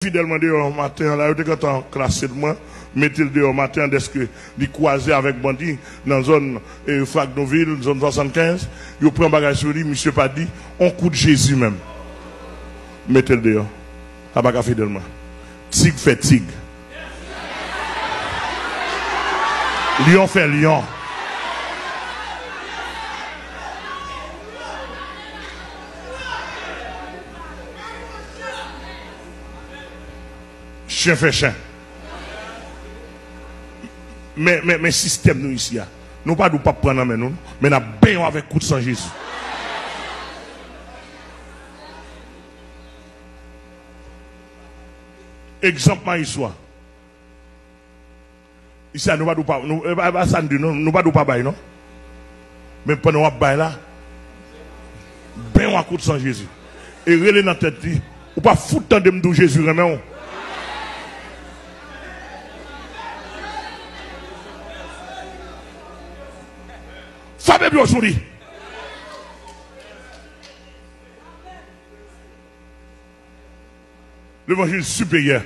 Fidèlement dehors matin, là, je suis en classe de moi, mettez-le dehors matin, est-ce que il croisé avec bandit dans la zone Fragnoville, zone 75, il prend un bagage sur lui, monsieur pas dit, on coup de Jésus même. Mettez-le dehors. Abaka fidèlement. Tigre fait tigre. Lion fait lion. Chien fait chien. Mais système nous ici, nous pas nous pas prendre mais nous, mais nous payons avec coup de sang Jésus. Exemple histoire. Ici nous pas nous pas nous pas nous pas bail non. Mais pendant on bail là, ben un coup de sang Jésus. Et relé dans tête dit, ou pas foutre tant de me Jésus remet on. Fabien aujourd'hui. L'évangile supérieur.